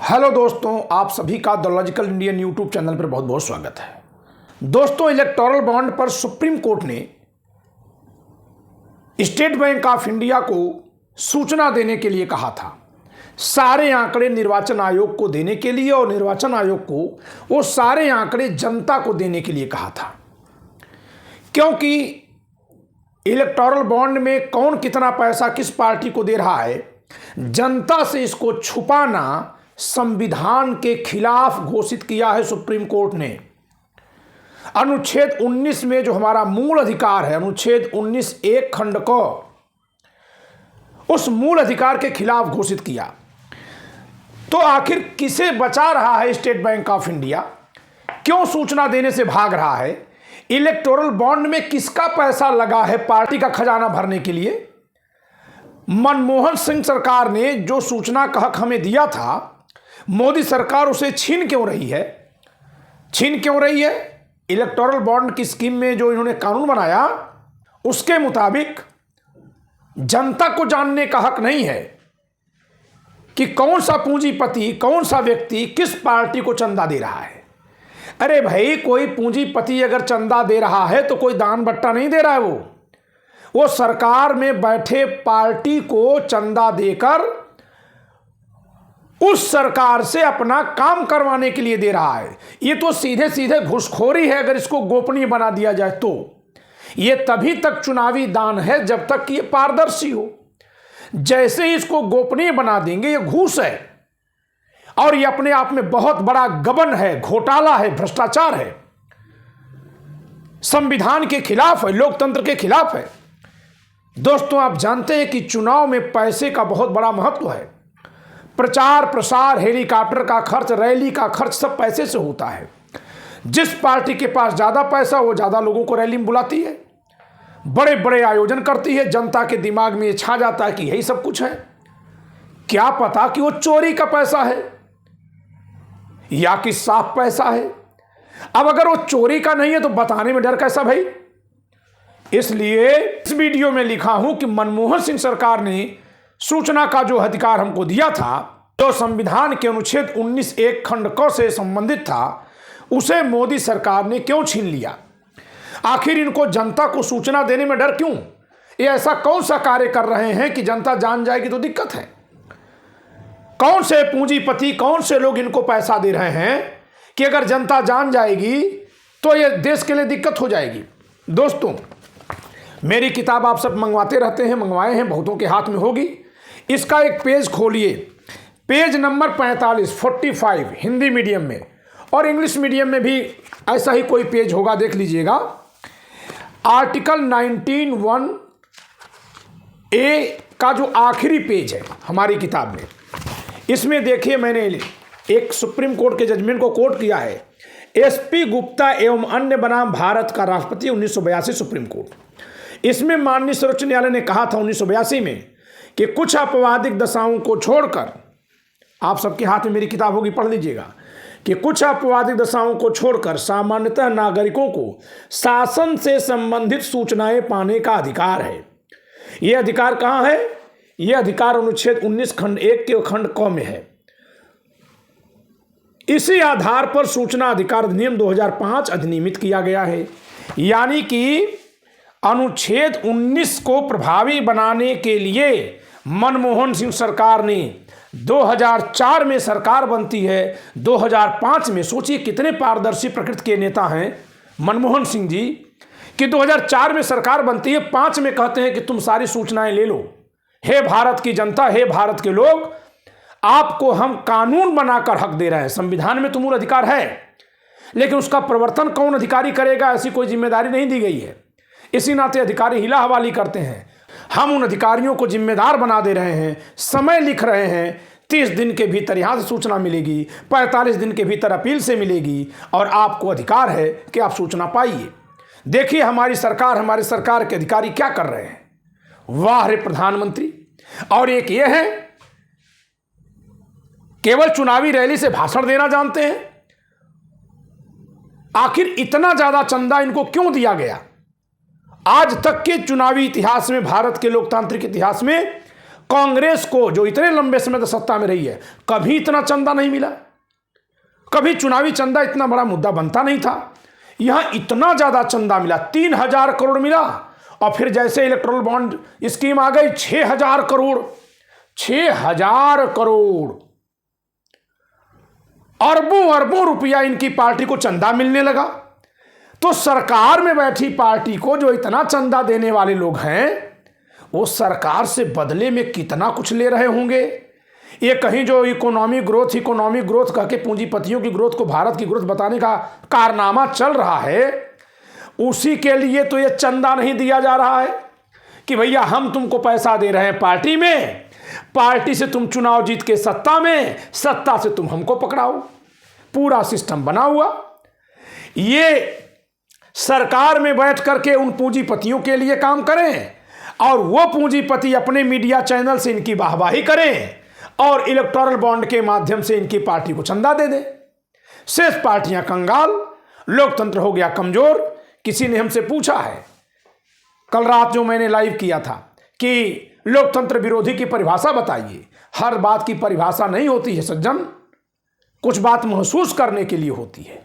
Hello दोस्तों, आप सभी का the logical Indian YouTube channel पर बहुत बहुत स्वागत है। दोस्तों, इलेक्टोरल बॉन्ड पर सुप्रीम कोर्ट ने स्टेट बैंक ऑफ इंडिया को सूचना देने के लिए कहा था। सारे आंकड़े निर्वाचन आयोग को देने के लिए और निर्वाचन आयोग को वो सारे आंकड़े जनता को देने के लिए कहा था, क्योंकि इलेक्टोरल बॉन्ड में कौन कितना पैसा किस पार्टी को दे रहा है, जनता से इसको छुपाना संविधान के खिलाफ घोषित किया है सुप्रीम कोर्ट ने। अनुच्छेद 19 में जो हमारा मूल अधिकार है, अनुच्छेद 19 एक खंड को, उस मूल अधिकार के खिलाफ घोषित किया। तो आखिर किसे बचा रहा है स्टेट बैंक ऑफ इंडिया? क्यों सूचना देने से भाग रहा है? इलेक्टोरल बॉन्ड में किसका पैसा लगा है पार्टी का खजाना भरने के लिए? मनमोहन सिंह सरकार ने जो सूचना का हक हमें दिया था, मोदी सरकार उसे छीन क्यों रही है? छीन क्यों रही है? इलेक्टोरल बॉन्ड की स्कीम में जो इन्होंने कानून बनाया, उसके मुताबिक जनता को जानने का हक नहीं है कि कौन सा पूंजीपति, कौन सा व्यक्ति किस पार्टी को चंदा दे रहा है। अरे भाई, कोई पूंजीपति अगर चंदा दे रहा है तो कोई दान बट्टा नहीं दे रहा है। वो सरकार में बैठे पार्टी को चंदा देकर उस सरकार से अपना काम करवाने के लिए दे रहा है। ये तो सीधे सीधे घूसखोरी है। अगर इसको गोपनीय बना दिया जाए तो ये तभी तक चुनावी दान है जब तक कि ये पारदर्शी हो। जैसे ही इसको गोपनीय बना देंगे, ये घूस है और ये अपने आप में बहुत बड़ा गबन है, घोटाला है, भ्रष्टाचार है, संविधान के खिलाफ है, लोकतंत्र के खिलाफ है। दोस्तों, आप जानते हैं कि चुनाव में पैसे का बहुत बड़ा महत्व है। प्रचार प्रसार, हेलीकॉप्टर का खर्च, रैली का खर्च सब पैसे से होता है। जिस पार्टी के पास ज़्यादा पैसा, वो ज़्यादा लोगों को रैली में बुलाती है, बड़े बड़े आयोजन करती है। जनता के दिमाग में ये छा जाता है कि यही सब कुछ है। क्या पता कि वो चोरी का पैसा है या कि साफ पैसा है। अब अगर वो चोरी का नहीं है तो बताने में डर कैसा भाई? इसलिए इस वीडियो में लिखा हूं कि मनमोहन सिंह सरकार ने सूचना का जो अधिकार हमको दिया था, जो संविधान के अनुच्छेद 19 एक खंड क से संबंधित था, उसे मोदी सरकार ने क्यों छीन लिया? आखिर इनको जनता को सूचना देने में डर क्यों? ये ऐसा कौन सा कार्य कर रहे हैं कि जनता जान जाएगी तो दिक्कत है? कौन से पूंजीपति, कौन से लोग इनको पैसा दे रहे हैं कि अगर जनता जान जाएगी तो ये देश के लिए दिक्कत हो जाएगी? दोस्तों, मेरी किताब आप सब मंगवाते रहते हैं, मंगवाए हैं, बहुतों के हाथ में होगी। इसका एक पेज खोलिए, पेज नंबर 45 हिंदी मीडियम में, और इंग्लिश मीडियम में भी ऐसा ही कोई पेज होगा, देख लीजिएगा। आर्टिकल 19(1) का जो आखिरी पेज है हमारी किताब में, इसमें देखिए, मैंने एक सुप्रीम कोर्ट के जजमेंट को कोट किया है। एसपी गुप्ता एवं अन्य बनाम भारत का राष्ट्रपति 1982 सुप्रीम कोर्ट। इसमें माननीय सर्वोच्च न्यायालय ने कहा था 1982 में कि कुछ आपवादिक दशाओं को छोड़कर, आप सबके हाथ में मेरी किताब होगी, पढ़ लीजिएगा, कि कुछ आपवादिक दशाओं को छोड़कर सामान्यतः नागरिकों को शासन से संबंधित सूचनाएं पाने का अधिकार है। यह अधिकार कहाँ है? यह अधिकार अनुच्छेद 19 खंड 1 के खंड क में है। इसी आधार पर सूचना अधिकार अधिनियम 2005 अधिनियमित किया गया है। यानी कि अनुच्छेद 19 को प्रभावी बनाने के लिए मनमोहन सिंह सरकार ने 2004 में सरकार बनती है, 2005 में, सोचिए कितने पारदर्शी प्रकृति के नेता हैं मनमोहन सिंह जी, कि 2004 में सरकार बनती है, 5 में कहते हैं कि तुम सारी सूचनाएं ले लो। हे भारत की जनता, हे भारत के लोग, आपको हम कानून बनाकर हक दे रहे हैं। संविधान में तो मूल अधिकार है, लेकिन उसका प्रवर्तन कौन अधिकारी करेगा, ऐसी कोई जिम्मेदारी नहीं दी गई है। इसी नाते अधिकारी हिला हवाली करते हैं। हम उन अधिकारियों को जिम्मेदार बना दे रहे हैं, समय लिख रहे हैं, 30 दिन के भीतर यहाँ से सूचना मिलेगी, 45 दिन के भीतर अपील से मिलेगी, और आपको अधिकार है कि आप सूचना पाइए। देखिए हमारी सरकार के अधिकारी क्या कर रहे हैं। वाह रे प्रधानमंत्री! और एक ये है, केवल चुनावी रैली से भाषण देना जानते हैं। आखिर इतना ज्यादा चंदा इनको क्यों दिया गया? आज तक के चुनावी इतिहास में, भारत के लोकतांत्रिक इतिहास में कांग्रेस को जो इतने लंबे समय तक सत्ता में रही है, कभी इतना चंदा नहीं मिला, कभी चुनावी चंदा इतना बड़ा मुद्दा बनता नहीं था। यहां इतना ज्यादा चंदा मिला, 3000 करोड़ मिला। और फिर जैसे इलेक्टोरल बॉन्ड स्कीम आ गई, 6000 करोड़, 6000 करोड़, अरबों अरबों रुपया इनकी पार्टी को चंदा मिलने लगा। तो सरकार में बैठी पार्टी को जो इतना चंदा देने वाले लोग हैं, वो सरकार से बदले में कितना कुछ ले रहे होंगे। ये कहीं जो इकोनॉमिक ग्रोथ कह के पूंजीपतियों की ग्रोथ को भारत की ग्रोथ बताने का कारनामा चल रहा है, उसी के लिए तो ये चंदा नहीं दिया जा रहा है कि भैया हम तुमको पैसा दे रहे हैं पार्टी में, पार्टी से तुम चुनाव जीत के सत्ता में, सत्ता से तुम हमको पकड़ाओ। पूरा सिस्टम बना हुआ। ये सरकार में बैठ करके उन पूंजीपतियों के लिए काम करें और वो पूंजीपति अपने मीडिया चैनल से इनकी वाहवाही करें और इलेक्टोरल बॉन्ड के माध्यम से इनकी पार्टी को चंदा दे दें। शेष पार्टियां कंगाल, लोकतंत्र हो गया कमजोर। किसी ने हमसे पूछा है कल रात जो मैंने लाइव किया था कि लोकतंत्र विरोधी की परिभाषा बताइए। हर बात की परिभाषा नहीं होती है सज्जन, कुछ बात महसूस करने के लिए होती है।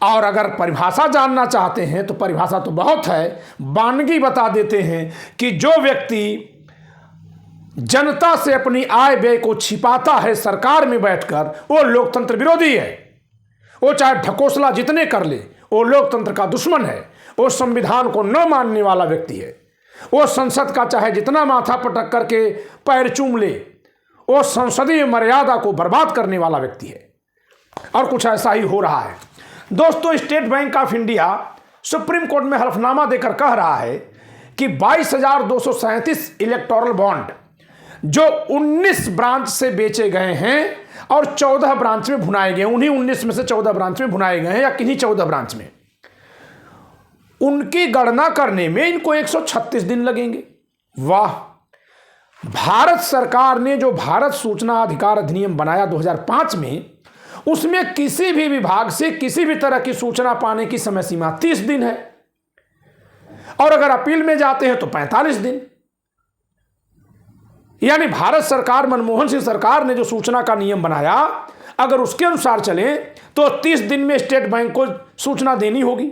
और अगर परिभाषा जानना चाहते हैं तो परिभाषा तो बहुत है। वानगी बता देते हैं कि जो व्यक्ति जनता से अपनी आय व्यय को छिपाता है सरकार में बैठकर, वो लोकतंत्र विरोधी है। वो चाहे ढकोसला जितने कर ले, वो लोकतंत्र का दुश्मन है। वो संविधान को न मानने वाला व्यक्ति है। वो संसद का चाहे जितना माथा पटक करके पैर चूम ले, वो संसदीय मर्यादा को बर्बाद करने वाला व्यक्ति है। और कुछ ऐसा ही हो रहा है। दोस्तों, state bank of India supreme court में हलफनामा देकर कह रहा है कि 22,237 इलेक्टोरल बॉन्ड जो 19 ब्रांच से बेचे गए हैं और 14 ब्रांच में भुनाए गए, उन्हीं 19 में से 14 ब्रांच में भुनाए गए हैं या किन्हीं 14 ब्रांच में, उनकी गणना करने में इनको 136 दिन लगेंगे। वाह! भारत सरकार ने जो भारत सूचना अधिकार अधिनियम बनाया 2005 में, उसमें किसी भी विभाग से किसी भी तरह की सूचना पाने की समय सीमा 30 दिन है और अगर अपील में जाते हैं तो 45 दिन। यानी भारत सरकार, मनमोहन सिंह सरकार ने जो सूचना का नियम बनाया, अगर उसके अनुसार चले तो 30 दिन में स्टेट बैंक को सूचना देनी होगी।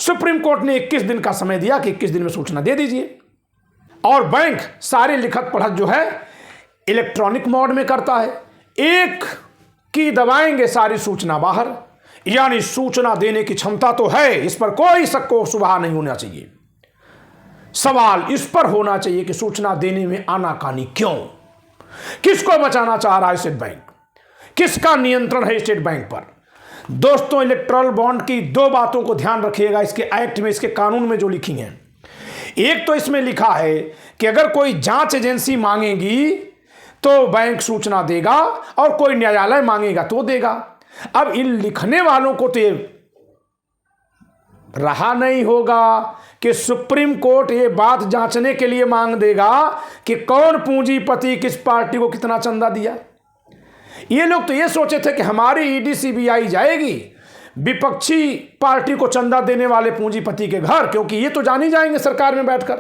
सुप्रीम कोर्ट ने 21 दिन का समय दिया कि 21 दिन में सूचना दे दीजिए। और बैंक सारी लिखत पढ़त जो है इलेक्ट्रॉनिक मोड में करता है। एक की दबाएंगे सारी सूचना बाहर। यानी सूचना देने की क्षमता तो है, इस पर कोई शक व शुबहा नहीं होना चाहिए। सवाल इस पर होना चाहिए कि सूचना देने में आनाकानी क्यों? किसको बचाना चाह रहा है स्टेट बैंक? किसका नियंत्रण है स्टेट बैंक पर? दोस्तों, इलेक्टोरल बॉन्ड की दो बातों को ध्यान रखिएगा इसके एक्ट में, इसके कानून में जो लिखी हैं। एक तो इसमें लिखा है कि अगर कोई जांच एजेंसी मांगेगी तो बैंक सूचना देगा और कोई न्यायालय मांगेगा तो देगा। अब इन लिखने वालों को तो ये रहा नहीं होगा कि सुप्रीम कोर्ट ये बात जांचने के लिए मांग देगा कि कौन पूंजीपति किस पार्टी को कितना चंदा दिया। ये लोग तो ये सोचे थे कि हमारी ईडी सीबीआई जाएगी विपक्षी पार्टी को चंदा देने वाले पूंजीपति के घर, क्योंकि ये तो जान ही जाएंगे सरकार में बैठकर।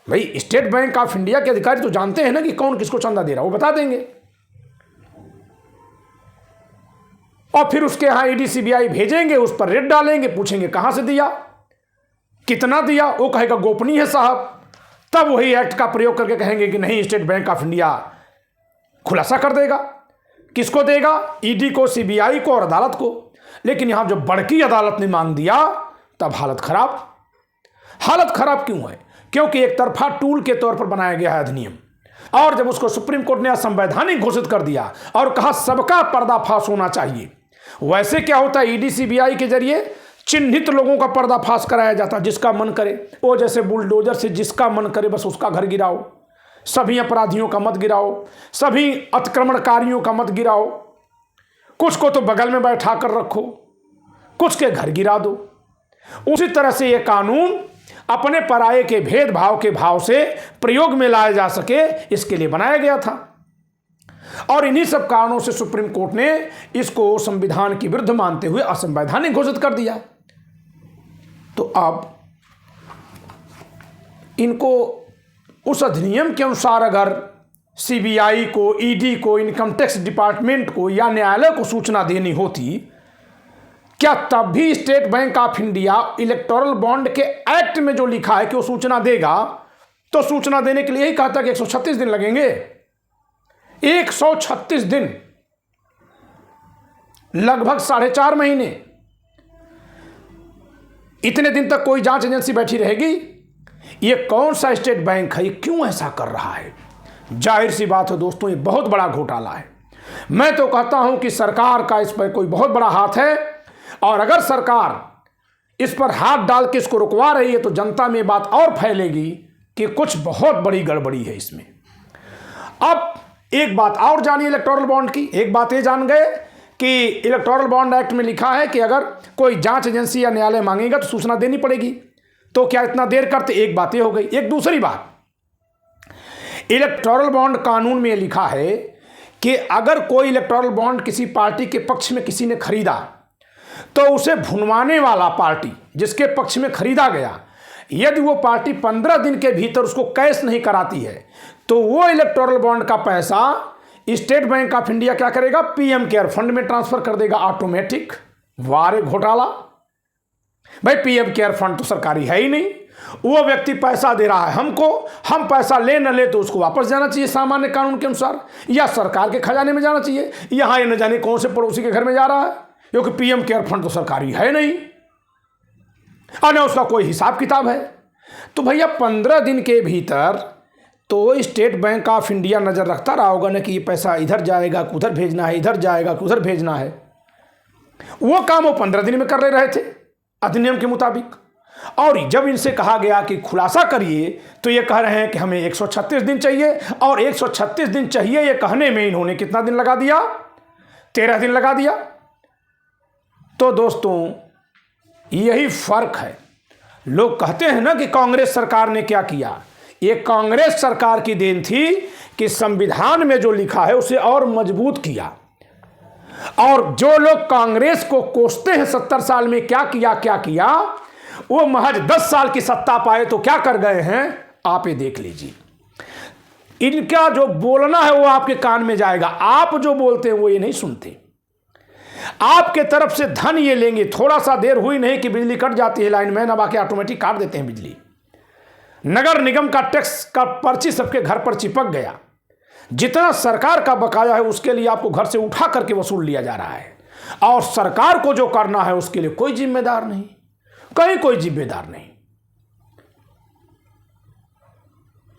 भाई, स्टेट बैंक ऑफ इंडिया के अधिकारी तो जानते हैं ना कि कौन किसको चंदा दे रहा है, वो बता देंगे। और फिर उसके यहां ईडी सीबीआई भेजेंगे, उस पर रेड डालेंगे, पूछेंगे कहां से दिया, कितना दिया, वो कहेगा गोपनीय है साहब। तब वही एक्ट का प्रयोग करके कहेंगे कि नहीं, स्टेट बैंक ऑफ इंडिया खुलासा कर देगा। किसको देगा? ईडी को, सीबीआई को और अदालत को। लेकिन यहां जब बड़की अदालत ने मांग दिया तब हालत खराब। हालत खराब क्यों है? क्योंकि एक तरफा टूल के तौर पर बनाया गया है अधिनियम, और जब उसको सुप्रीम कोर्ट ने असंवैधानिक घोषित कर दिया और कहा सबका पर्दाफाश होना चाहिए। वैसे क्या होता है, ईडी सीबीआई के जरिए चिन्हित लोगों का पर्दाफाश कराया जाता, जिसका मन करे वो, जैसे बुलडोजर से जिसका मन करे बस उसका घर गिराओ। सभी अपराधियों का मत गिराओ, सभी अतिक्रमणकारियों का मत गिराओ। कुछ को तो बगल में बैठा कर रखो, कुछ के घर गिरा दो। उसी तरह से ये कानून अपने पराये के भेदभाव के भाव से प्रयोग में लाया जा सके, इसके लिए बनाया गया था। और इन्हीं सब कारणों से सुप्रीम कोर्ट ने इसको संविधान की विरुद्ध मानते हुए असंवैधानिक घोषित कर दिया। तो अब इनको उस अधिनियम के अनुसार अगर सीबीआई को, ईडी को, इनकम टैक्स डिपार्टमेंट को या न्यायालय को सूचना देनी होती, क्या तब भी state bank of India electoral bond के एक्ट में जो लिखा है कि वो सूचना देगा, तो सूचना देने के लिए ही कहा था कि 136 दिन लगेंगे। 136 दिन, लगभग 4.5 महीने। इतने दिन तक कोई जांच एजेंसी बैठी रहेगी? ये कौन सा स्टेट बैंक है? ये क्यों ऐसा कर रहा है? जाहिर सी बात है दोस्तों, ये बहुत बड़ा घोटाला है। मैं तो कहता हूं कि सरकार का इस पर कोई बहुत बड़ा हाथ है, और अगर सरकार इस पर हाथ डाल के इसको रुकवा रही है तो जनता में बात और फैलेगी कि कुछ बहुत बड़ी गड़बड़ी है इसमें। अब एक बात और जानिए इलेक्टोरल बॉन्ड की। एक बात ये जान गए कि इलेक्टोरल बॉन्ड एक्ट में लिखा है कि अगर कोई जांच एजेंसी या न्यायालय मांगेगा तो सूचना देनी पड़ेगी। तो क्या इतना देर करते? एक बात ये हो गई। एक दूसरी बात, इलेक्टोरल बॉन्ड कानून में लिखा है कि अगर कोई इलेक्टोरल बॉन्ड किसी पार्टी के पक्ष में किसी ने खरीदा, तो उसे भुनवाने वाला पार्टी जिसके पक्ष में खरीदा गया, यदि वो पार्टी 15 दिन के भीतर उसको कैश नहीं कराती है, तो वो इलेक्टोरल बॉन्ड का पैसा स्टेट बैंक ऑफ इंडिया क्या करेगा? पीएम केयर फंड में ट्रांसफर कर देगा ऑटोमेटिक। वारे घोटाला भाई, पीएम केयर फंड तो सरकारी है ही नहीं। वो व्यक्ति पैसा दे रहा है हमको, हम पैसा ले न ले तो उसको वापस जाना चाहिए सामान्य कानून के अनुसार, या सरकार के खजाने में जाना चाहिए। यहां ये न जाने कौन से पड़ोसी के घर में जा रहा है, क्योंकि पीएम केयर फंड तो सरकारी है नहीं और न उसका कोई हिसाब किताब है। तो भैया 15 दिन के भीतर तो स्टेट बैंक ऑफ इंडिया नज़र रखता रहा होगा ना कि ये पैसा इधर जाएगा, उधर भेजना है, इधर जाएगा, उधर भेजना है। वो काम वो 15 दिन में कर ले रहे थे अधिनियम के मुताबिक। और जब इनसे कहा गया कि खुलासा करिए, तो ये कह रहे हैं कि हमें 136 दिन चाहिए, और 136 दिन चाहिए ये कहने में इन्होंने कितना दिन लगा दिया? 13 दिन लगा दिया। तो दोस्तों यही फर्क है। लोग कहते हैं ना कि कांग्रेस सरकार ने क्या किया। ये कांग्रेस सरकार की देन थी कि संविधान में जो लिखा है उसे और मजबूत किया। और जो लोग कांग्रेस को कोसते हैं 70 साल में क्या किया, वो महज 10 साल की सत्ता पाए तो क्या कर गए हैं, आप ये देख लीजिए। इनका जो बोलना है वो आपके कान में जाएगा, आप जो बोलते हैं वो ये नहीं सुनते। आपके तरफ से धन ये लेंगे। थोड़ा सा देर हुई नहीं कि बिजली कट जाती है, लाइनमैन अब आके ऑटोमेटिक काट देते हैं बिजली। नगर निगम का टैक्स का पर्ची सबके घर पर चिपक गया। जितना सरकार का बकाया है उसके लिए आपको घर से उठा करके वसूल लिया जा रहा है, और सरकार को जो करना है उसके लिए कोई जिम्मेदार नहीं, कहीं कोई जिम्मेदार नहीं।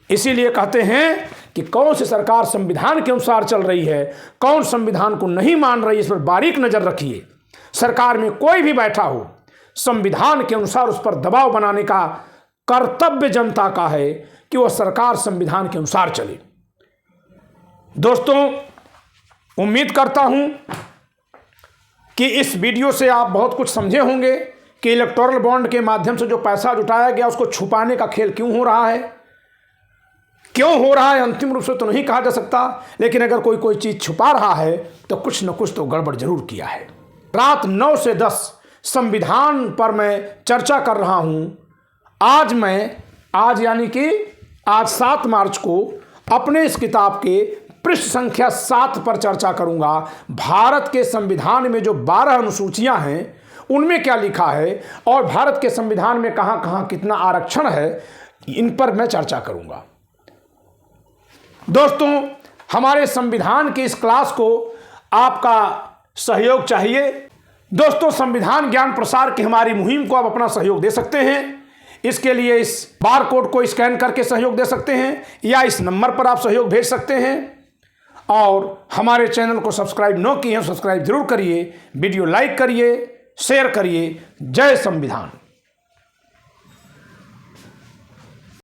इसीलिए कहते हैं कि कौन सी सरकार संविधान के अनुसार चल रही है, कौन संविधान को नहीं मान रही, इस पर बारीक नजर रखिए। सरकार में कोई भी बैठा हो, संविधान के अनुसार उस पर दबाव बनाने का कर्तव्य जनता का है कि वह सरकार संविधान के अनुसार चले। दोस्तों, उम्मीद करता हूं कि इस वीडियो से आप बहुत कुछ समझे होंगे कि इलेक्टोरल बॉन्ड के माध्यम से जो पैसा जुटाया गया उसको छुपाने का खेल क्यों हो रहा है। क्यों हो रहा है अंतिम रूप से तो नहीं कहा जा सकता, लेकिन अगर कोई चीज़ छुपा रहा है तो कुछ न कुछ तो गड़बड़ जरूर किया है। रात 9 से 10 संविधान पर मैं चर्चा कर रहा हूं। आज यानी कि आज 7 मार्च को अपने इस किताब के पृष्ठ संख्या 7 पर चर्चा करूंगा। भारत के संविधान में जो 12 अनुसूचियां हैं उनमें क्या लिखा है, और भारत के संविधान में कहां कहां कितना आरक्षण है, इन पर मैं चर्चा करूंगा। दोस्तों, हमारे संविधान की इस क्लास को आपका सहयोग चाहिए। दोस्तों, संविधान ज्ञान प्रसार की हमारी मुहिम को आप अपना सहयोग दे सकते हैं। इसके लिए इस बार कोड को स्कैन करके सहयोग दे सकते हैं, या इस नंबर पर आप सहयोग भेज सकते हैं। और हमारे चैनल को सब्सक्राइब न किए हैं, सब्सक्राइब जरूर करिए, वीडियो लाइक करिए, शेयर करिए। जय संविधान।